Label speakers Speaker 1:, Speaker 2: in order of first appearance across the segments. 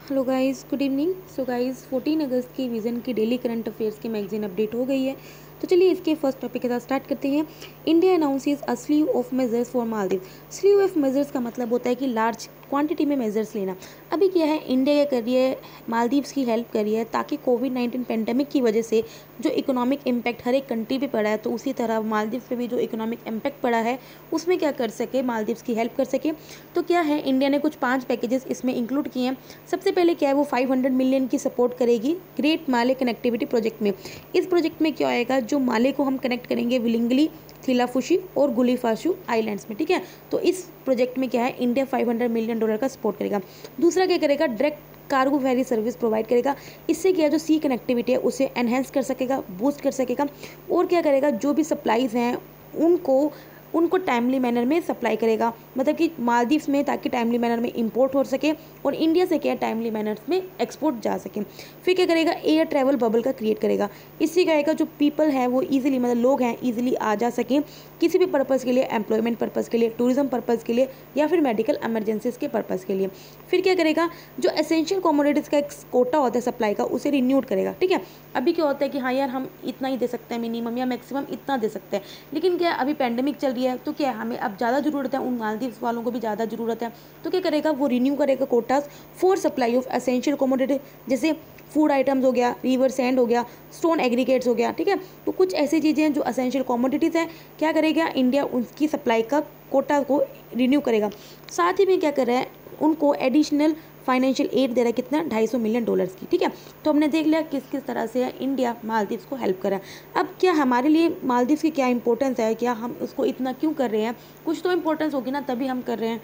Speaker 1: Hello guys, good evening. So guys, 14 अगस्त की vision की daily current affairs की magazine update हो गई है। तो चलिए इसके फर्स्ट टॉपिक के साथ स्टार्ट करते हैं। India announces a sleeve of measures for Maldives. Sleeve of measures का मतलब होता है कि लार्ज क्वांटिटी में मेजर्स लेना। अभी क्या है, इंडिया क्या कर रही है, मालदीव्स की हेल्प कर रही है ताकि कोविड-19 पेंडेमिक की वजह से जो इकोनॉमिक इम्पैक्ट हर एक कंट्री पे पड़ा है, तो उसी तरह मालदीव पे भी जो इकोनॉमिक इम्पैक्ट पड़ा है उसमें क्या कर सके, मालदीव्स की हेल्प कर सके। तो क्या है, इंडिया ने कुछ 5 पैकेजेस इसमें इंक्लूड किए हैं। सबसे पहले क्या है, वो 500 मिलियन की सपोर्ट करेगी ग्रेट माले कनेक्टिविटी प्रोजेक्ट में। इस प्रोजेक्ट में क्या आएगा, जो माले को हम कनेक्ट करेंगे विलिंगली, थिलाफुशी और गुलीफाशु आइलैंड्स में, ठीक है। तो इस प्रोजेक्ट में क्या है, इंडिया $500 मिलियन का सपोर्ट करेगा। दूसरा क्या करेगा, direct cargo ferry service provide करेगा। इससे क्या है, जो सी कनेक्टिविटी है उसे एनहेंस कर सकेगा, बूस्ट कर सकेगा। और क्या करेगा, जो भी सप्लाईज हैं उनको उनको टाइमली मैनर में सप्लाई करेगा, मतलब कि मालदीव्स में, ताकि टाइमली मैनर में इंपोर्ट हो सके और इंडिया से क्या टाइमली मैनर में एक्सपोर्ट जा सके। फिर क्या करेगा, एयर ट्रैवल बबल का क्रिएट करेगा। इससे क्या होगा, जो पीपल हैं वो इजीली, मतलब लोग हैं, इजीली आ जा सकें किसी भी पर्पज़ के लिए, एम्प्लॉयमेंट पर्पज़ के लिए, टूरिज्म पर्पज़ के लिए या फिर मेडिकल एमरजेंसीज के पर्पज़ के लिए। फिर क्या करेगा, जो एसेंशियल कमोडिटीज़ का एक कोटा होता है सप्लाई का, उसे रिन्यूड करेगा, ठीक है। अभी क्या होता है कि हाँ यार, हम इतना ही दे सकते हैं, मिनिमम या मैक्सिमम इतना दे सकते हैं, लेकिन क्या अभी पेंडेमिक चल रही है, तो क्या हमें अब ज़्यादा ज़रूरत है, उन मालदीव्स वालों को भी ज़्यादा ज़रूरत है। तो क्या करेगा, वो रिन्यू करेगा quotas for supply of essential commodity, जैसे फूड आइटम्स हो गया, रिवर सैंड हो गया, स्टोन एग्रीगेट्स हो गया, ठीक है। तो कुछ ऐसी चीज़ें हैं जो एसेंशियल कमोडिटीज़ हैं, क्या करेगा इंडिया, उनकी सप्लाई का कोटा को रिन्यू करेगा। साथ ही में क्या कर रहा है, उनको एडिशनल फाइनेंशियल एड दे रहा है, कितना, $250 मिलियन की, ठीक है। तो हमने देख लिया किस किस तरह से इंडिया मालदीव्स को हेल्प कर रहा है। अब क्या हमारे लिए मालदीव्स की क्या इंपॉर्टेंस है, क्या हम उसको इतना क्यों कर रहे हैं, कुछ तो इंपॉर्टेंस होगी ना, तभी हम कर रहे हैं।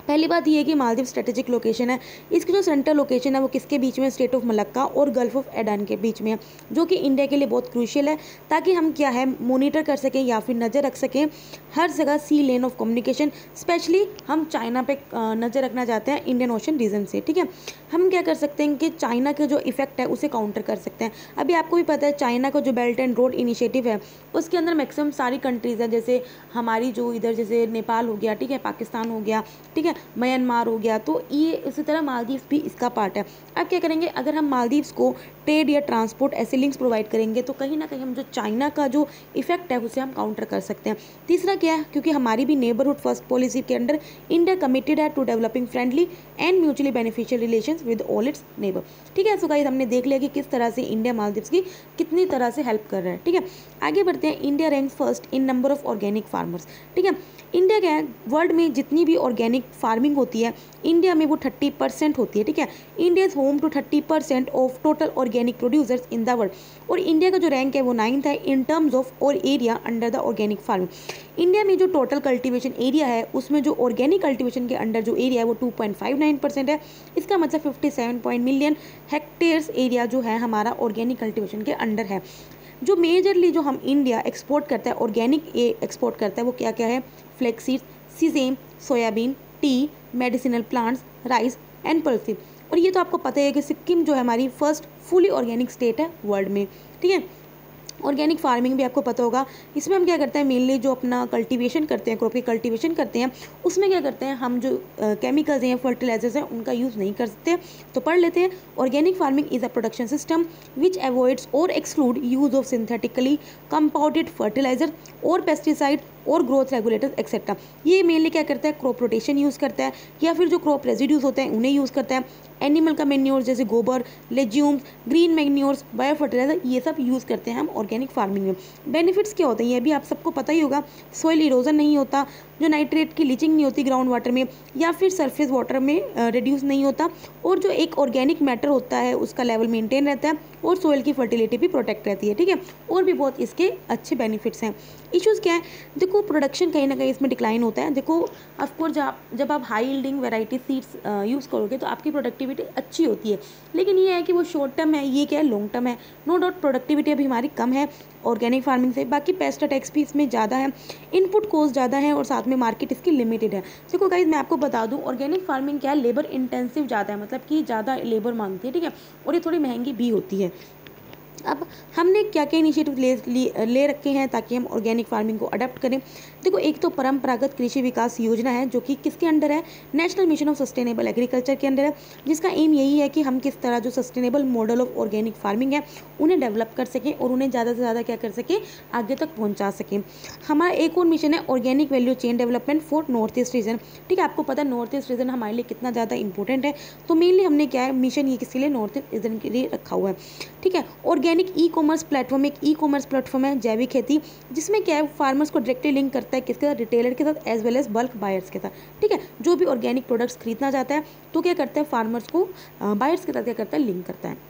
Speaker 1: पहली बात ये है कि मालदीव स्ट्रेटेजिक लोकेशन है। इसकी जो सेंट्रल लोकेशन है वो किसके बीच में, स्टेट ऑफ मलक्का और गल्फ ऑफ एडान के बीच में है, जो कि इंडिया के लिए बहुत क्रूशियल है, ताकि हम क्या है, मॉनिटर कर सकें या फिर नज़र रख सकें हर जगह सी लेन ऑफ कम्युनिकेशन। स्पेशली हम चाइना पे नज़र रखना चाहते हैं इंडियन ओशन रीजन से, ठीक है। हम क्या कर सकते हैं कि चाइना के जो इफेक्ट है उसे काउंटर कर सकते हैं। अभी आपको भी पता है, चाइना का जो बेल्ट एंड रोड इनिशिएटिव है उसके अंदर मैक्सिमम सारी कंट्रीज़ हैं, जैसे हमारी जो इधर जैसे नेपाल हो गया, ठीक है, पाकिस्तान हो गया, ठीक है, म्यांमार हो गया, तो ये इसी तरह मालदीव्स भी इसका पार्ट है। अब क्या करेंगे, अगर हम मालदीव्स को ट्रेड या ट्रांसपोर्ट ऐसे लिंक्स प्रोवाइड करेंगे तो कहीं ना कहीं हम जो चाइना का जो इफेक्ट है उसे हम काउंटर कर सकते हैं। तीसरा क्या है, क्योंकि हमारी भी नेबरहुड फर्स्ट पॉलिसी के अंडर इंडिया कमिटेड है to developing friendly and mutually beneficial relations with all its neighbour, ठीक है। सो गाइस, हमने देख लिया कि किस तरह से इंडिया मालदीव्स की कितनी तरह से हेल्प कर रहा है, ठीक है। आगे बढ़ते हैं। India ranks first in number of organic farmers, ठीक है। इंडिया क्या है, वर्ल्ड में जितनी भी ऑर्गेनिक फार्मिंग होती है इंडिया में वो 30% होती है, ठीक है। India is home to 30% of total organic producers in the world. और इंडिया का जो रैंक है वो 9th है इन टर्म्स ऑफ और area under the organic farming. India में जो टोटल कल्टीवेशन एरिया है उसमें जो ऑर्गेनिक कल्टीवेशन के अंडर जो एरिया है वो 2.59% है। इसका मतलब 57 मिलियन हेक्टेयर्स एरिया जो है हमारा ऑर्गेनिक कल्टीवेशन के अंडर है। जो मेजरली जो हम इंडिया एक्सपोर्ट करता है, ऑर्गेनिक एक्सपोर्ट करता है, वो क्या क्या है, flaxseed, sesame, soybean, tea, medicinal plants, rice and pulses. और ये तो आपको पता है कि सिक्किम जो है हमारी फर्स्ट फुली ऑर्गेनिक स्टेट है वर्ल्ड में, ठीक है। ऑर्गेनिक फार्मिंग भी आपको पता होगा, इसमें हम क्या करते हैं, मेनली जो अपना कल्टीवेशन करते हैं, क्रॉप की कल्टीवेशन करते हैं, उसमें क्या करते हैं, हम जो केमिकल्स हैं, फर्टिलाइजर्स हैं, उनका यूज़ नहीं कर सकते। तो पढ़ लेते हैं। Organic farming is a production system which avoids और exclude use of synthetically compounded fertiliser और पेस्टिसाइड और ग्रोथ रेगुलेटर्स एक्सेट्रा। ये मेनली क्या करता है, क्रॉप रोटेशन यूज़ करता है, या फिर जो क्रॉप रेजिड्यूज होते हैं उन्हें यूज़ करता है। एनिमल का मैन्योर जैसे गोबर, लेज्यूम्स, ग्रीन मैन्योर्स, बायो फर्टिलाइजर, ये सब यूज़ करते हैं हम ऑर्गेनिक फार्मिंग में। बेनिफिट्स क्या होते हैं ये भी आप सबको पता ही होगा। सॉइल इरोजन नहीं होता, जो नाइट्रेट की लीचिंग नहीं होती ग्राउंड वाटर में या फिर सरफेस वाटर में रिड्यूस नहीं होता, और जो एक ऑर्गेनिक मैटर होता है उसका लेवल मेंटेन रहता है, और सॉइल की फर्टिलिटी भी प्रोटेक्ट रहती है, ठीक है। और भी बहुत इसके अच्छे बेनिफिट्स हैं। इश्यूज़ क्या है, देखो प्रोडक्शन कहीं ना कहीं इसमें डिक्लाइन होता है। देखो ऑफकोर्स जब आप high yielding variety seeds use करोगे तो आपकी प्रोडक्टिविटी अच्छी होती है, लेकिन ये है कि वो शॉर्ट टर्म है, ये क्या है, लॉन्ग टर्म है। नो डाउट प्रोडक्टिविटी अभी हमारी कम है ऑर्गेनिक फार्मिंग से, बाकी पेस्ट अटैक्स भी इसमें ज़्यादा है, इनपुट कॉस्ट ज़्यादा है, और साथ में मार्केट इसकी लिमिटेड है। देखो गाइज, मैं आपको बता दूँ, ऑर्गेनिक फार्मिंग क्या है, लेबर इंटेंसिव ज़्यादा है, मतलब कि ज़्यादा लेबर मांगती है, ठीक है, और ये थोड़ी महंगी भी होती है। अब हमने क्या क्या इनिशिएटिव ले रखे हैं ताकि हम ऑर्गेनिक फार्मिंग को अडॉप्ट करें। देखो एक तो परंपरागत कृषि विकास योजना है जो कि किसके अंडर है, national mission of sustainable agriculture के अंडर है, जिसका एम यही है कि हम किस तरह जो sustainable model of organic farming है उन्हें डेवलप कर सकें और उन्हें ज़्यादा से ज़्यादा क्या कर सकें, आगे तक पहुँचा सकें। हमारा एक और मिशन है organic value chain development for north east region. ठीक है, आपको पता है नॉर्थ ईस्ट रीजन हमारे लिए कितना ज़्यादा इंपॉर्टेंट है, तो मेनली हमने क्या है मिशन ये किसके लिए, नॉर्थ ईस्ट रीजन के लिए रखा हुआ है। ठीक है, ऑर्गेनिक ई कॉमर्स प्लेटफॉर्म एक ई कॉमर्स प्लेटफॉर्म है जैविक खेती, जिसमें क्या है फार्मर्स को डायरेक्टली लिंक करता है किसके साथ, रिटेलर के साथ as well as bulk buyers के साथ। ठीक है, जो भी ऑर्गेनिक प्रोडक्ट्स खरीदना चाहता है तो क्या करता है फार्मर्स को बायर्स के साथ क्या करता है, लिंक करता है।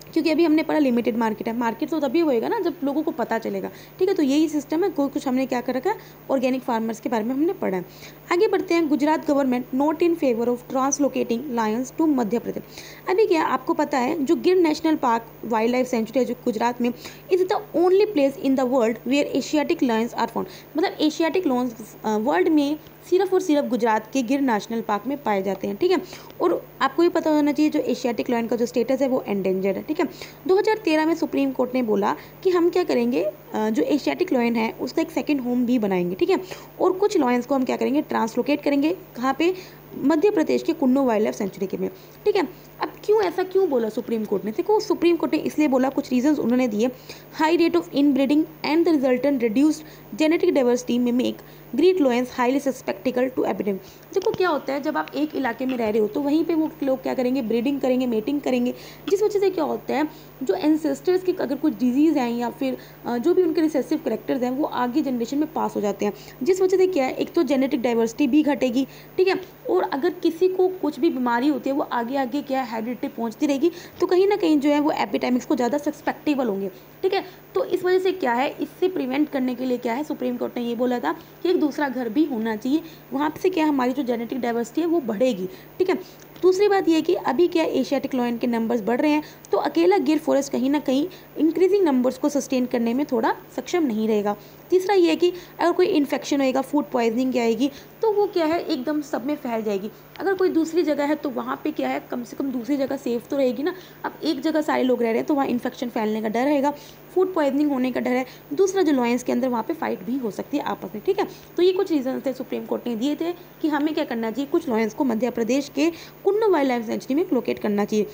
Speaker 1: क्योंकि अभी हमने पढ़ा लिमिटेड मार्केट है, मार्केट तो तभी होएगा ना जब लोगों को पता चलेगा। ठीक है, तो यही सिस्टम है, कोई कुछ हमने क्या कर रखा है, ऑर्गेनिक फार्मर्स के बारे में हमने पढ़ा है। आगे बढ़ते हैं, Gujarat government not in favour of translocating lions to Madhya Pradesh. अभी क्या आपको पता है जो Gir national park wild life sanctuary है जो गुजरात में, is the only place in the world where Asiatic lions are found. मतलब एशियाटिक लायंस वर्ल्ड में सिर्फ और सिर्फ गुजरात के गिर नेशनल पार्क में पाए जाते हैं। ठीक है, और आपको ये पता होना चाहिए जो एशियाटिक लायन का जो स्टेटस है वो एंडेंजर्ड है। ठीक है, 2013 में सुप्रीम कोर्ट ने बोला कि हम क्या करेंगे, जो एशियाटिक लायन है उसका एक सेकंड होम भी बनाएंगे। ठीक है, और कुछ लायंस को हम क्या करेंगे, ट्रांसलोकेट करेंगे, कहाँ पे, मध्य प्रदेश के कुन्नू वाइल्ड लाइफ सेंचुरी के में। ठीक है, अब क्यों ऐसा क्यों बोला सुप्रीम कोर्ट ने, देखो सुप्रीम कोर्ट ने इसलिए बोला, कुछ रीजंस उन्होंने दिए। High rate of inbreeding and the resultant reduced genetic diversity may make great lions highly susceptible to epidemic. देखो क्या होता है जब आप एक इलाके में रह रहे हो तो वहीं पे वो लोग क्या करेंगे, ब्रीडिंग करेंगे, मेटिंग करेंगे, जिस वजह से क्या होता है जो एंसेस्टर्स की अगर कुछ डिजीज़ हैं या फिर जो भी उनके रिसेसिव करेक्टर्स हैं वो आगे जनरेशन में पास हो जाते हैं, जिस वजह से क्या है एक तो जेनेटिक डाइवर्सिटी भी घटेगी। ठीक है, और अगर किसी को कुछ भी बीमारी होती है वो आगे आगे क्या है हेरिडिटी पहुंचती रहेगी, तो कहीं ना कहीं जो है वो एपिडेमिक्स को ज़्यादा सस्पेक्टेबल होंगे। ठीक है, तो इस वजह से क्या है, इससे प्रिवेंट करने के लिए क्या है सुप्रीम कोर्ट ने ये बोला था कि एक दूसरा घर भी होना चाहिए, वहाँ से क्या हमारी जो जेनेटिक डाइवर्सिटी है वो बढ़ेगी। ठीक है, दूसरी बात यह है कि अभी क्या एशियाटिक लायन के नंबर्स बढ़ रहे हैं, तो अकेला गिर फॉरेस्ट कहीं ना कहीं इंक्रीजिंग नंबर्स को सस्टेन करने में थोड़ा सक्षम नहीं रहेगा। तीसरा ये है कि अगर कोई इन्फेक्शन होएगा, फूड पॉइजनिंग क्या आएगी, तो वो क्या है एकदम सब में फैल जाएगी। अगर कोई दूसरी जगह है तो वहाँ पे क्या है कम से कम दूसरी जगह सेफ तो रहेगी ना। अब एक जगह सारे लोग रह रहे हैं तो वहाँ इन्फेक्शन फैलने का डर रहेगा, फूड पॉइजनिंग होने का डर है, दूसरा जो लायंस के अंदर वहाँ पे फाइट भी हो सकती है आपस में। ठीक है, तो ये कुछ रीजन थे सुप्रीम कोर्ट ने दिए थे कि हमें क्या करना चाहिए, कुछ लायंस को मध्य प्रदेश के कुन्नू वाइल्ड लाइफ सेंचुरी में लोकेट करना चाहिए।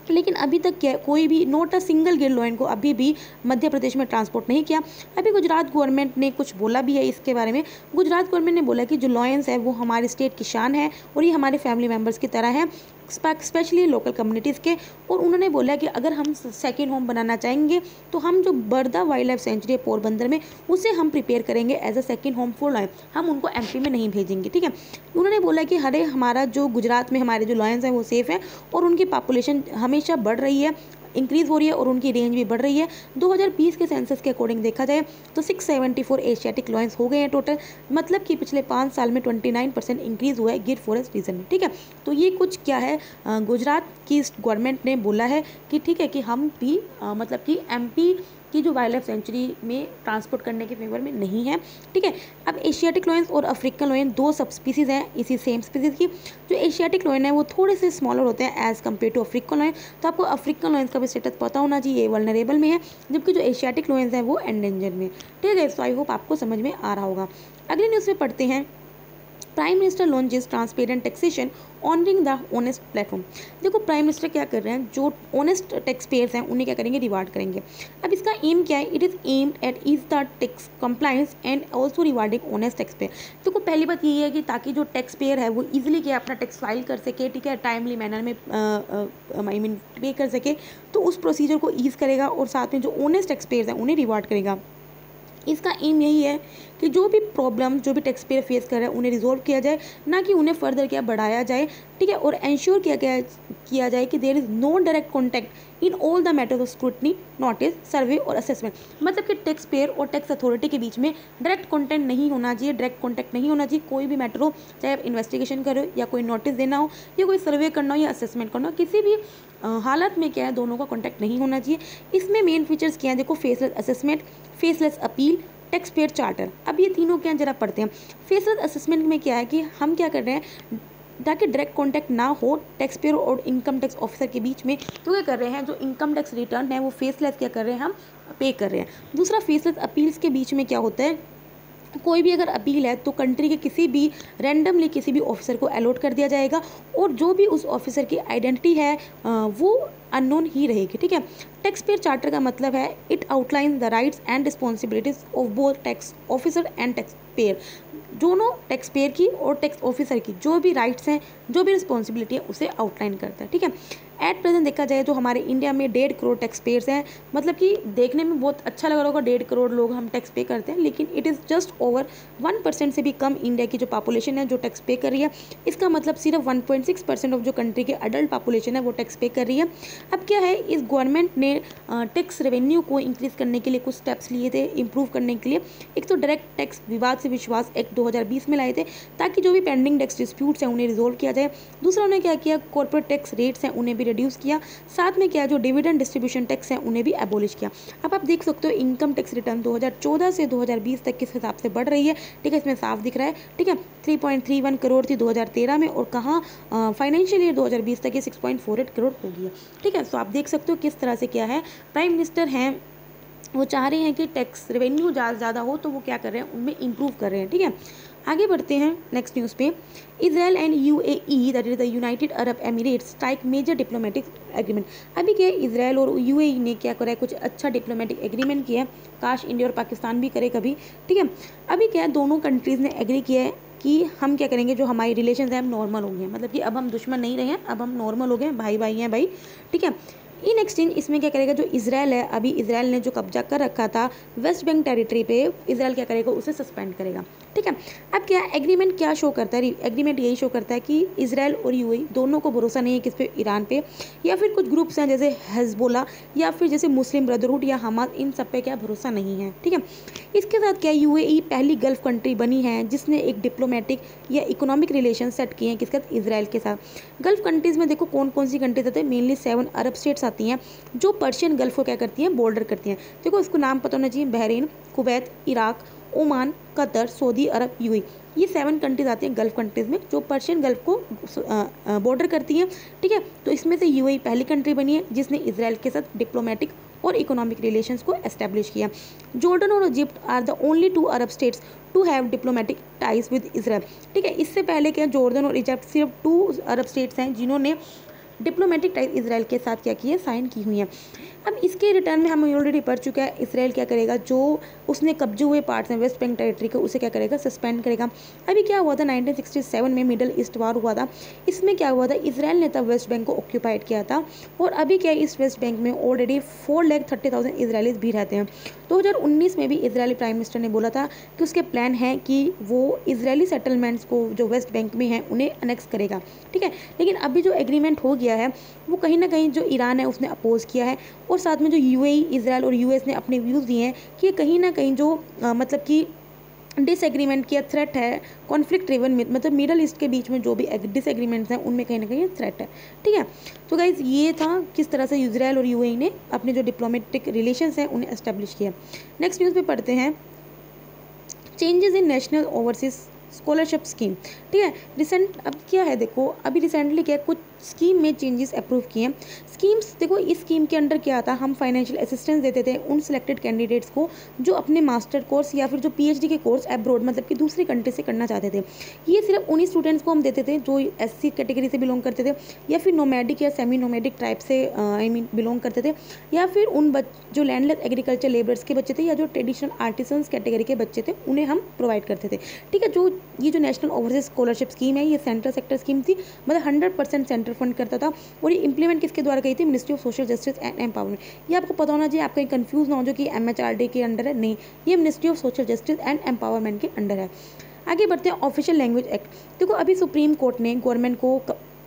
Speaker 1: लेकिन अभी तक क्या कोई भी नोट अ सिंगल गिर लायन को अभी भी मध्य प्रदेश में ट्रांसपोर्ट नहीं किया। अभी गुजरात गवर्नमेंट ने कुछ बोला भी है इसके बारे में। गुजरात गवर्नमेंट ने बोला कि जो लायंस है वो हमारे स्टेट की शान है और ये हमारे फैमिली मेम्बर्स की तरह है, स्पेशली लोकल कम्युनिटीज़ के। और उन्होंने बोला कि अगर हम सेकेंड होम बनाना चाहेंगे तो हम जो बर्दा वाइल्ड लाइफ सेंचुरी है पोरबंदर में उसे हम प्रिपेयर करेंगे as a second home for lion, हम उनको एमपी में नहीं भेजेंगे। ठीक है, उन्होंने बोला कि हमारा जो गुजरात में हमारे जो लायंस हैं वो सेफ़ है और उनकी पॉपुलेशन हमेशा बढ़ रही है, इंक्रीज़ हो रही है और उनकी रेंज भी बढ़ रही है। 2020 के सेंसस के अकॉर्डिंग देखा जाए तो 674 एशियाटिक लायंस हो गए हैं टोटल, मतलब कि पिछले 5 साल में 29% इंक्रीज़ हुआ है गिर फॉरेस्ट रीजन में। ठीक है, तो ये कुछ क्या है गुजरात की गवर्नमेंट ने बोला है कि ठीक है कि हम भी मतलब कि एमपी की जो वाइल्ड लाइफ सेंचुरी में ट्रांसपोर्ट करने के फेवर में नहीं है। ठीक है, अब एशियाटिक लायंस और अफ्रीकन लायन दो सब स्पीसीज़ हैं इसी सेम स्पीसीज़ की। जो एशियाटिक लायन है वो थोड़े से स्मॉलर होते हैं as compared to African lion, तो आपको अफ्रीकन लायंस का भी स्टेटस पता होना चाहिए, ये वल्नरेबल में है, जबकि जो एशियाटिक लायंस है वो एंडेंजर में। ठीक है, सो आई होप आपको समझ में आ रहा होगा। अगले न्यूज़ में पढ़ते हैं, prime minister launches transparent taxation honouring the honest platform. देखो प्राइम मिनिस्टर क्या कर रहे हैं, जो ऑनेस्ट टैक्स पेयर्स हैं उन्हें क्या करेंगे, रिवार्ड करेंगे। अब इसका एम क्या है, it is aimed at ease the tax compliance and also rewarding honest tax payer. देखो पहली बात यही है कि ताकि जो टैक्स पेयर है वो ईजिली क्या अपना टैक्स फाइल कर सके, ठीक है, टाइमली मैनर में आई मीन पे कर सके, तो उस प्रोसीजर को ईज करेगा और साथ में जो ऑनेस्ट टैक्स पेयर्स हैं उन्हें रिवार्ड करेगा। इसका एम यही है कि जो भी प्रॉब्लम जो भी टैक्स पेयर फेस कर रहा है उन्हें रिजॉल्व किया जाए, ना कि उन्हें फर्दर क्या बढ़ाया जाए। ठीक है, और इंश्योर किया जाए कि there is no direct contact in all the matters of scrutiny, notice, survey और असेसमेंट। मतलब कि टैक्स पेयर और टैक्स अथॉरिटी के बीच में डायरेक्ट कॉन्टैक्ट नहीं होना चाहिए, डायरेक्ट कॉन्टैक्ट नहीं होना चाहिए। कोई भी मैटर हो, चाहे आप इन्वेस्टिगेशन करो या कोई नोटिस देना हो या कोई सर्वे करना हो या असेसमेंट करना हो, किसी भी हालत में क्या है दोनों का कॉन्टैक्ट नहीं होना चाहिए। इसमें मेन फीचर्स क्या हैं, देखो faceless assessment, faceless appeal, tax payer charter. अब ये तीनों क्या जरा पढ़ते हैं। फेसलेस असेसमेंट में क्या है कि हम क्या कर रहे हैं, ताकि डायरेक्ट कॉन्टैक्ट ना हो टैक्स पेयर और इनकम टैक्स ऑफिसर के बीच में, तो क्या कर रहे हैं जो इनकम टैक्स रिटर्न है वो फेसलेस क्या कर रहे हैं हम पे कर रहे हैं। दूसरा फेसलेस अपील्स के बीच में क्या होता है कोई भी अगर अपील है तो कंट्री के किसी भी रैंडमली किसी भी ऑफिसर को अलॉट कर दिया जाएगा, और जो भी उस ऑफिसर की आइडेंटिटी है वो अननोन ही रहेगी। ठीक है। टैक्स पेयर चार्टर का मतलब है it outline the rights and responsibilities of both tax officer and tax payer, दोनों टैक्स पेयर की और टैक्स ऑफिसर की जो भी राइट्स हैं, जो भी रिस्पॉन्सिबिलिटी है, उसे आउटलाइन करता है। ठीक है। एट प्रेजेंट देखा जाए तो हमारे इंडिया में 1.5 करोड़ टैक्स पेयर्स हैं, मतलब कि देखने में बहुत अच्छा लग रहा होगा 1.5 करोड़ लोग हम टैक्स पे करते हैं, लेकिन इट इज़ जस्ट ओवर 1% से भी कम इंडिया की जो पॉपुलेशन है जो टैक्स पे कर रही है। इसका मतलब सिर्फ 1.6% ऑफ जो कंट्री की अडल्ट पॉपुलेशन है वो टैक्स पे कर रही है। अब क्या है, इस गवर्नमेंट ने टैक्स रेवेन्यू को इंक्रीज करने के लिए कुछ स्टेप्स लिए थे इंप्रूव करने के लिए। एक तो डायरेक्ट टैक्स विवाद से विश्वास एक्ट 2020 में लाए थे ताकि जो भी पेंडिंग टैक्स डिस्प्यूट्स हैं उन्हें रिजोल्व किया जाए। दूसरा उन्होंने क्या किया, कॉर्पोरेट टैक्स रेट्स हैं उन्हें भी रिड्यूस किया। साथ में क्या, जो डिविडेंड डिस्ट्रीब्यूशन टैक्स है उन्हें भी एबॉलिश किया। अब आप देख सकते हो इनकम टैक्स रिटर्न 2014 से 2020 तक किस हिसाब से बढ़ रही है। ठीक है, इसमें साफ दिख रहा है। ठीक है, 3.31 करोड़ थी 2013 में, और कहाँ फाइनेंशियल ईयर 2020 तक ये 6.48 करोड़ हो गई है। ठीक है, तो आप देख सकते हो किस तरह से क्या है, प्राइम मिनिस्टर हैं वो चाह रहे हैं कि टैक्स रेवेन्यू ज़्यादा हो, तो वो क्या कर रहे हैं, उनमें इंप्रूव कर रहे हैं। ठीक है, आगे बढ़ते हैं नेक्स्ट न्यूज़ पे। Israel and UAE that is the United Arab Emirates strike major diplomatic agreement. अभी क्या इजराइल और यूएई ने क्या करा है, कुछ अच्छा डिप्लोमेटिक एग्रीमेंट किया है, काश इंडिया और पाकिस्तान भी करे कभी। ठीक है, अभी क्या है, दोनों कंट्रीज़ ने एग्री किया है कि हम क्या करेंगे, जो हमारी रिलेशन है हम नॉर्मल हो गए हैं, मतलब कि अब हम दुश्मन नहीं रहे हैं, अब हम नॉर्मल हो गए हैं, भाई भाई हैं भाई। ठीक है, इन एक्सचेंज इसमें क्या करेगा, जो इजराइल है, अभी इजराइल ने जो कब्जा कर रखा था वेस्ट बैंक टेरिटरी पे, इजराइल क्या करेगा, उसे सस्पेंड करेगा। ठीक है, अब क्या एग्रीमेंट क्या शो करता है, एग्रीमेंट यही शो करता है कि इजराइल और यूएई दोनों को भरोसा नहीं है किस पे, ईरान पे, या फिर कुछ ग्रुप्स हैं जैसे हिजबुल्लाह या फिर जैसे मुस्लिम ब्रदरहुड या हमास, इन सब पे क्या भरोसा नहीं है। ठीक है, इसके साथ क्या यूएई पहली गल्फ कंट्री बनी है जिसने एक डिप्लोमेटिक या इकोनॉमिक रिलेशन सेट किए हैं किसके साथ, इजराइल के साथ। गल्फ कंट्रीज़ में देखो कौन कौन सी कंट्रीज आते हैं, मेनली 7 अरब स्टेट्स आती हैं जो पर्शियन गल्फ को क्या करती हैं, बॉर्डर करती हैं। देखो इसको नाम पता होना चाहिए, Bahrain, Kuwait, Iraq, Oman, Qatar, Saudi Arabia, UAE, ये 7 कंट्रीज आती हैं गल्फ कंट्रीज़ में जो पर्शियन गल्फ को बॉर्डर करती हैं। ठीक है, तो इसमें से यूएई पहली कंट्री बनी है जिसने इजराइल के साथ डिप्लोमेटिक और इकोनॉमिक रिलेशंस को एस्टेब्लिश किया। जॉर्डन और Egypt are the only 2 Arab states to have diplomatic ties with Israel. ठीक है, इससे पहले क्या जॉर्डन और इजिप्ट सिर्फ 2 अरब स्टेट्स हैं जिन्होंने डिप्लोमेटिक टाइज इजराइल के साथ क्या की है, साइन की हुई हैं। अब इसके रिटर्न में हम ऑलरेडी पढ़ चुका है, इसराइल क्या करेगा, जो उसने कब्जे हुए पार्ट्स हैं वेस्ट बैंक टेरिटरी को, उसे क्या करेगा, सस्पेंड करेगा। अभी क्या हुआ था, 1967 में मिडल ईस्ट वार हुआ था, इसमें क्या हुआ था, इसराइल ने तब वेस्ट बैंक को ऑक्यूपाइड किया था, और अभी क्या इस वेस्ट बैंक में ऑलरेडी 4,30,000 इसराइलीज भी रहते हैं। 2019 में भी इसराइली प्राइम मिनिस्टर ने बोला था कि उसके प्लान है कि वो इसराइली सेटलमेंट्स को जो वेस्ट बैंक में हैं उन्हें अनेक्स करेगा। ठीक है, लेकिन अभी जो एग्रीमेंट हो गया है वो कहीं ना कहीं जो ईरान है उसने अपोज किया है, और साथ में जो यूएई, इजराइल और यूएस ने अपने व्यूज़ दिए हैं कि ये कहीं ना कहीं जो मतलब कि डिसएग्रीमेंट किया थ्रेट है, कॉन्फ्लिक्ट ड्रिवन, मतलब मिडल ईस्ट के बीच में जो भी डिसएग्रीमेंट्स हैं उनमें कहीं ना कहीं थ्रेट है। ठीक है, तो गाइज ये था किस तरह से इजराइल और यूएई ने अपने जो डिप्लोमेटिक रिलेशंस हैं उन्हें एस्टेब्लिश किया। नेक्स्ट न्यूज़ पे पढ़ते हैं, changes in national overseas scholarship scheme. ठीक है, रिसेंट अब क्या है, देखो अभी रिसेंटली क्या कुछ स्कीम में चेंजेस अप्रूव किए हैं। स्कीम्स देखो, इस स्कीम के अंडर क्या था, हम फाइनेंशियल असिस्टेंस देते थे उन सिलेक्टेड कैंडिडेट्स को जो अपने मास्टर कोर्स या फिर जो पीएचडी के कोर्स अब्रॉड मतलब कि दूसरी कंट्री से करना चाहते थे। ये सिर्फ उन्हीं स्टूडेंट्स को हम देते थे जो एससी कैटेगरी से बिलोंग करते थे, या फिर नोमैडिक या सेमी नोमैडिक ट्राइब से बिलोंग करते थे, या फिर उन जो लैंडलेस एग्रीकल्चर लेबर्स के बच्चे थे, या जो ट्रेडिशनल आर्टिसंस कैटेगरी के बच्चे थे, उन्हें हम प्रोवाइड करते थे। ठीक है, ये जो नेशनल ओवरसीज स्कॉलरशिप स्कीम है ये सेंट्रल सेक्टर स्कीम थी, मतलब 100% सेंट्रल फंड करता था, और ये इंप्लीमेंट किसके द्वारा की थी, ministry of social justice and empowerment. ये आपको पता होना चाहिए, आप कहीं कंफ्यूज ना हो जो कि एमएचआरडी के अंडर है, नहीं, ये ministry of social justice and empowerment के अंडर है। आगे बढ़ते हैं, ऑफिशियल लैंग्वेज एक्ट। देखो अभी सुप्रीम कोर्ट ने गवर्नमेंट को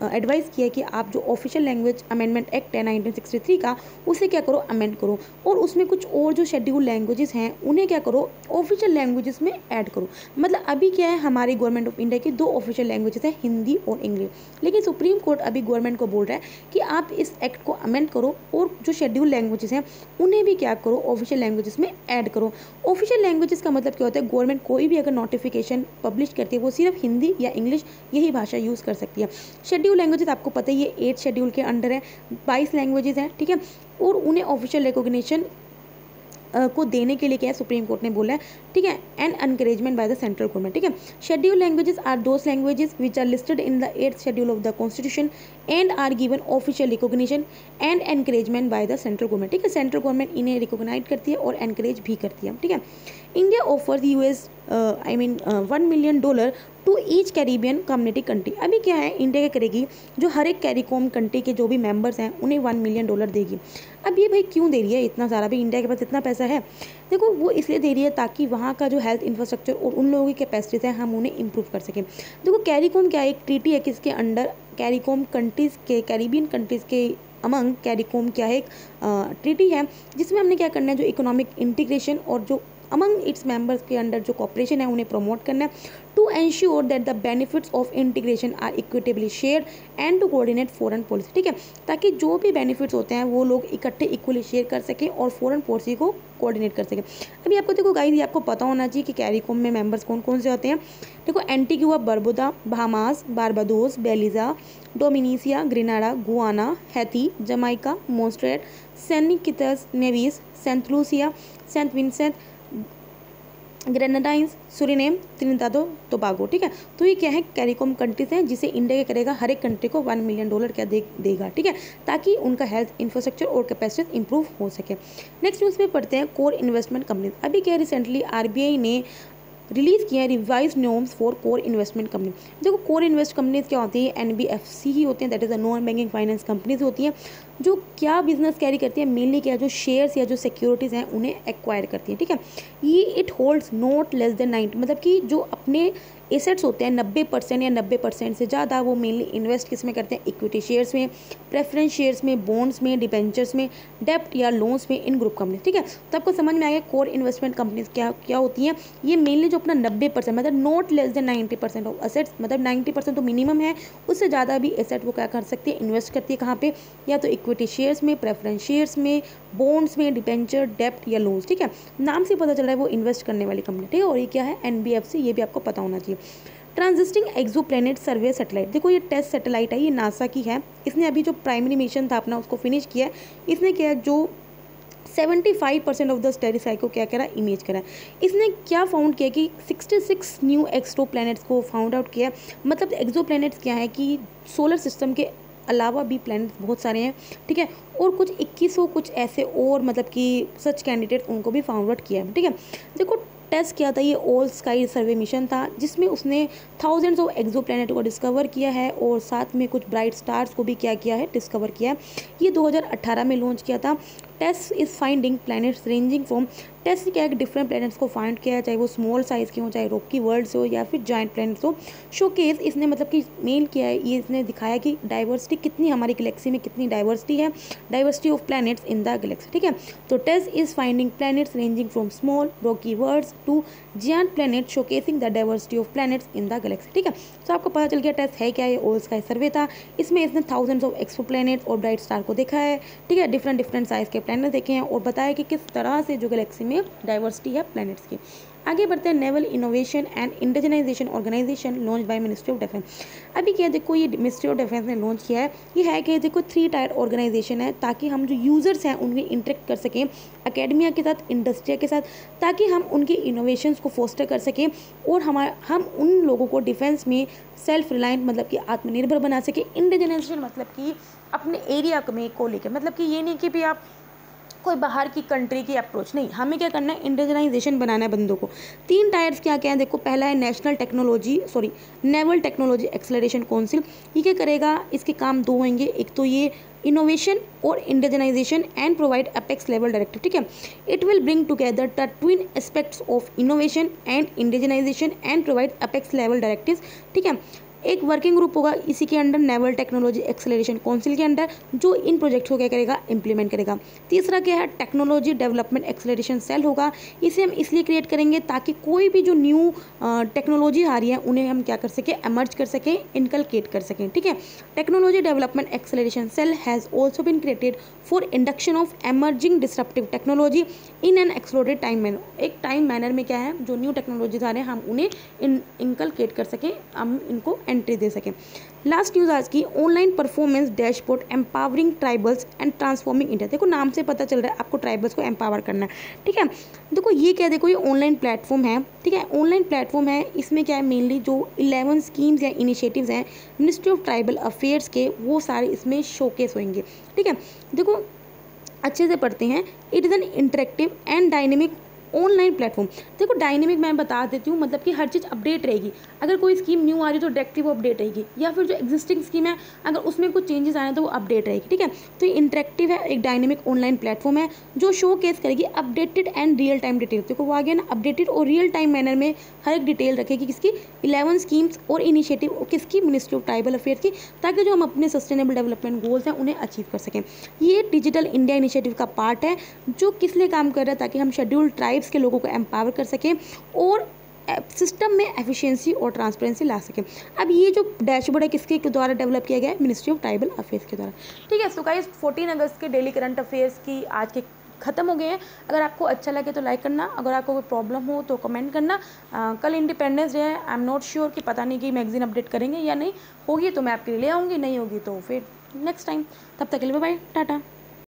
Speaker 1: एडवाइस किया कि आप जो ऑफिशियल लैंग्वेज अमेंडमेंट एक्ट है 1963 का, उसे क्या करो, अमेंड करो, और उसमें कुछ और जो शेड्यूल लैंग्वेजेस हैं उन्हें क्या करो, ऑफिशियल लैंग्वेजेस में ऐड करो। मतलब अभी क्या है, हमारी गवर्नमेंट ऑफ इंडिया की 2 ऑफिशियल लैंग्वेजेस हैं, हिंदी और इंग्लिश, लेकिन सुप्रीम कोर्ट अभी गवर्नमेंट को बोल रहा है कि आप इस एक्ट को अमेंड करो और जो शेड्यूल लैंग्वेजेस हैं उन्हें भी क्या करो, ऑफिशियल लैंग्वेजेस में ऐड करो। ऑफिशियल लैंग्वेजेस का मतलब क्या होता है, गवर्नमेंट कोई भी अगर नोटिफिकेशन पब्लिश करती है वो सिर्फ हिंदी या इंग्लिश यही भाषा यूज़ कर सकती है। शेड्यूल लैंग्वेजेस आपको पता है ये 8 शेड्यूल के अंडर है, 22 लैंग्वेजेस हैं। ठीक है, और उन्हें ऑफिशियल रिकॉग्निशन को देने के लिए क्या है सुप्रीम कोर्ट ने बोला है, ठीक है, and encouragement by the central government, ठीक है। Schedule languages are those languages which are listed in the 8th schedule of the constitution and are given official recognition and encouragement by the central government, ठीक है। Central government इन्हें recognise करती है और encourage भी करती है, ठीक है। India offers US $1 million to each Caribbean community country. अभी क्या है, इंडिया क्या करेगी, जो हर एक कैरिकॉम कंट्री के जो भी मेंबर्स हैं उन्हें $1 million देगी। अब ये भाई क्यों दे रही है इतना सारा, भाई इंडिया के पास इतना पैसा है, देखो वो इसलिए दे रही है ताकि वहाँ का जो हेल्थ इंफ्रास्ट्रक्चर और उन लोगों की कैपेसिटीज है हम उन्हें इम्प्रूव कर सकें। देखो कैरिकॉम क्या है, एक ट्रीटी है किसके अंडर, कैरिकॉम कंट्रीज़ के, कैरिबियन कंट्रीज़ के अमंग कैरिकॉम क्या है, एक ट्रीटी है जिसमें हमने क्या करना है, जो इकोनॉमिक इंटीग्रेशन और जो अमंग इट्स मेंबर्स के अंडर जो कॉपरेशन है उन्हें प्रमोट करना है, to ensure that the benefits of integration are equitably share and to coordinate foreign policy, ठीक है, ताकि जो भी बेनिफिट्स होते हैं वो लोग इकट्ठे इक्वली शेयर कर सकें और फॉरेन पॉलिसी को कोऑर्डिनेट कर सकें। अभी आपको देखो गाइस, ये आपको पता होना चाहिए कि कैरिकॉम में मेंबर्स कौन कौन से होते हैं। देखो Antigua, Barbuda, Bahamas, Barbados, Belize, Dominica, Grenada, Guyana, Haiti, Jamaica, Montserrat, Saint Kitts Nevis, Saint Lucia, Saint Vincent, Grenadines, Suriname, Trinidad Tobago, ठीक है। तो ये क्या है, कैरिकॉम कंट्रीज हैं जिसे इंडिया क्या करेगा, हर एक कंट्री को $1 million क्या देगा, ठीक है, ताकि उनका हेल्थ इंफ्रास्ट्रक्चर और कैपेसिटी इंप्रूव हो सके। नेक्स्ट न्यूज़ पे पढ़ते हैं कोर इन्वेस्टमेंट कंपनीज। अभी क्या रिसेंटली आरबीआई ने रिलीज़ किया है revise norms for core investment company. देखो कोर इन्वेस्ट कंपनीज क्या होती है, एनबीएफसी ही होते हैं, that is a non banking finance companies होती हैं, जो क्या बिजनेस कैरी करती है, मेनली क्या, जो शेयर्स या जो सिक्योरिटीज़ हैं उन्हें एक्वायर करती है, ठीक है। ये it holds not less than 90, मतलब कि जो अपने एसेट्स होते हैं 90% या 90% से ज़्यादा वो मेनली इन्वेस्ट किस में करते हैं, इक्विटी शेयर्स में, प्रेफरेंस शेयर्स में, बॉन्ड्स में, डिबेंचर्स में, डेप्ट या लोन्स में इन ग्रुप कंपनी, ठीक है। तो आपको समझ में आ गया कोर इन्वेस्टमेंट कंपनीज क्या क्या होती हैं। ये मेनली जो अपना 90% मतलब not less than 90% of assets, मतलब 90% तो मिनिमम है, उससे ज़्यादा भी एसेट वो क्या कर सकती है, इन्वेस्ट करती है कहाँ पे, या तो इक्विटी शेयर्स में, प्रेफरेंस शेयर्स में, बॉन्ड्स में, डिबेंचर, डेप्ट या लोन्स, ठीक है। नाम से पता चल रहा है वो इन्वेस्ट करने वाली कंपनी, ठीक है। और ये क्या है, एनबीएफसी, ये भी आपको पता होना चाहिए। ट्रांजिस्टिंग एक्सोप्लैनेट सर्वे सैटेलाइट, देखो ये टेस्ट सैटेलाइट है, ये नासा की है, इसने अभी जो प्राइमरी मिशन था अपना उसको फिनिश किया है। इसने क्या है, जो 75% ऑफ द स्टेरी स्काई को क्या करा, इमेज करा। इसने क्या फाउंड किया कि 66 न्यू एक्सो प्लैनेट्स को फाउंड आउट किया। मतलब एक्सो प्लैनेट्स क्या है कि सोलर सिस्टम के अलावा भी प्लैनेट्स बहुत सारे हैं, ठीक है, और कुछ 2100 कुछ ऐसे और मतलब कि सच कैंडिडेट उनको भी फाउंड आउट किया है, ठीक है। देखो टेस्ट किया था, ये ऑल स्काई सर्वे मिशन था जिसमें उसने थाउजेंड्स ऑफ एक्सो प्लैनेट को डिस्कवर किया है और साथ में कुछ ब्राइट स्टार्स को भी क्या किया है, डिस्कवर किया है। ये 2018 में लॉन्च किया था। TESS is finding planets ranging from, TESS क्या है, डिफरेंट प्लैनेट्स को फाइंड किया है, चाहे वो स्मॉल साइज़ के हो, चाहे रॉकी वर्ल्ड्स हो या फिर जॉइंट प्लैनेट्स हो। शोकेस इसने मतलब कि मेन किया है, ये इसने दिखाया कि डाइवर्सिटी कितनी हमारी गैलेक्सी में कितनी डाइवर्सिटी है, diversity of planets in the galaxy, ठीक है। तो TESS is finding planets ranging from small rocky worlds to giant planet, showcasing the diversity of planets in the galaxy, ठीक है। तो आपको पता चल गया टेस्ट है क्या, ये ऑल स्काई सर्वे था। इसमें इसने थाउजेंड्स ऑफ एक्सो प्लैनेट्स और ब्राइट स्टार को देखा है, ठीक है, डिफरेंट साइज़ के प्लैनेट देखे हैं और बताया कि किस तरह से जो गैलेक्सी में डाइवर्सिटी है प्लैनेट्स की। आगे बढ़ते हैं, naval innovation and indigenisation organisation launch by ministry of defence. अभी क्या देखो, ये मिनिस्ट्री ऑफ डिफेंस ने लॉन्च किया है। ये है कि देखो 3 टायर ऑर्गेनाइजेशन है, ताकि हम जो यूज़र्स हैं उनके इंटरेक्ट कर सकें एकेडमिया के साथ, इंडस्ट्री के साथ, ताकि हम उनकी इनोवेशंस को फोस्टर कर सकें और हम उन लोगों को डिफेंस में सेल्फ रिलायंट मतलब कि आत्मनिर्भर बना सकें। इंडिजिनाइजेशन मतलब कि अपने एरिया में को लेकर, मतलब कि ये नहीं कि भी आप कोई बाहर की कंट्री की अप्रोच नहीं, हमें क्या करना है, इंडिजिनाइजेशन बनाना है बंदों को। 3 टायर्स क्या क्या है, देखो पहला है नेवल टेक्नोलॉजी एक्सेलरेशन काउंसिल। ये क्या करेगा, इसके काम 2 होंगे, एक तो ये इनोवेशन और indigenisation and provide apex level directive, ठीक है। It will bring together the twin aspects of innovation and indigenisation and provide apex level directive, ठीक है। एक वर्किंग ग्रुप होगा इसी के under, naval technology acceleration council के अंडर, जो इन प्रोजेक्ट्स को क्या करेगा, इंप्लीमेंट करेगा। तीसरा क्या है, टेक्नोलॉजी डेवलपमेंट एक्सेलरेशन सेल होगा। इसे हम इसलिए क्रिएट करेंगे ताकि कोई भी जो न्यू टेक्नोलॉजी आ रही है उन्हें हम क्या कर सकें, एमर्ज कर सकें, इनकलकेट कर सकें, ठीक है। Technology development acceleration cell has also been created for induction of emerging disruptive technology in an explored time manner. एक टाइम मैनर में क्या है, जो न्यू टेक्नोलॉजीज आ रहे हैं हम उन्हें इनकलकेट कर सकें, हम इनको एंट्री दे सकें। लास्ट न्यूज़ आज की, online performance dashboard empowering tribals and transforming India. देखो नाम से पता चल रहा है आपको ट्राइबल्स को एम्पावर करना है, ठीक है। देखो ये क्या है, देखो ये ऑनलाइन प्लेटफॉर्म है, ठीक है, ऑनलाइन प्लेटफॉर्म है। इसमें क्या है, मेनली जो 11 स्कीम्स या इनिशिएटिव्स हैं मिनिस्ट्री ऑफ ट्राइबल अफेयर्स के, वो सारे इसमें शोकेस होंगे, ठीक है। देखो अच्छे से पढ़ते हैं। It is an interactive and dynamic online platform. देखो डायनेमिक मैं बता देती हूँ, मतलब कि हर चीज़ अपडेट रहेगी। अगर कोई स्कीम न्यू आ रही है तो डायरेक्टली वो अपडेट रहेगी, या फिर जो एग्जिस्टिंग स्कीम है अगर उसमें कुछ चेंजेस आए तो वो अपडेट रहेगी, ठीक है। तो ये इंटरेक्टिव है, एक डायनेमिक ऑनलाइन प्लेटफॉर्म है जो शो केस करेगी updated and real time detail. देखो वो आ गया ना, अपडेटेड और रियल टाइम मैनर में हर एक डिटेल रखेगी किसकी, 11 स्कीम्स और इनिशिएटिव किसकी, मिनिस्ट्री ऑफ ट्राइबल अफेयर्स की, ताकि जो हम अपने सस्टेनेबल डेवलपमेंट गोल्स हैं उन्हें अचीव कर सकें। ये डिजिटल इंडिया इनिशिएटिव का पार्ट है जो किस लिए काम कर रहा है, ताकि हम शेड्यूल्ड ट्राइब्स के लोगों को एम्पावर कर सकें और सिस्टम में एफिशिएंसी और ट्रांसपेरेंसी ला सकें। अब ये जो डैशबोर्ड है किसके द्वारा डेवलप किया गया है, मिनिस्ट्री ऑफ ट्राइबल अफेयर्स के द्वारा, ठीक है। सो गाइस 14 अगस्त के डेली करंट अफेयर्स की आज के खत्म हो गए हैं। अगर आपको अच्छा लगे तो लाइक करना, अगर आपको कोई प्रॉब्लम हो तो कमेंट करना। कल इंडिपेंडेंस डे है, आई एम नॉट श्योर कि पता नहीं कि मैगजीन अपडेट करेंगे या नहीं, होगी तो मैं आपके लिए ले आऊँगी, नहीं होगी तो फिर नेक्स्ट टाइम। तब तक के लिए बाय बाय, टाटा।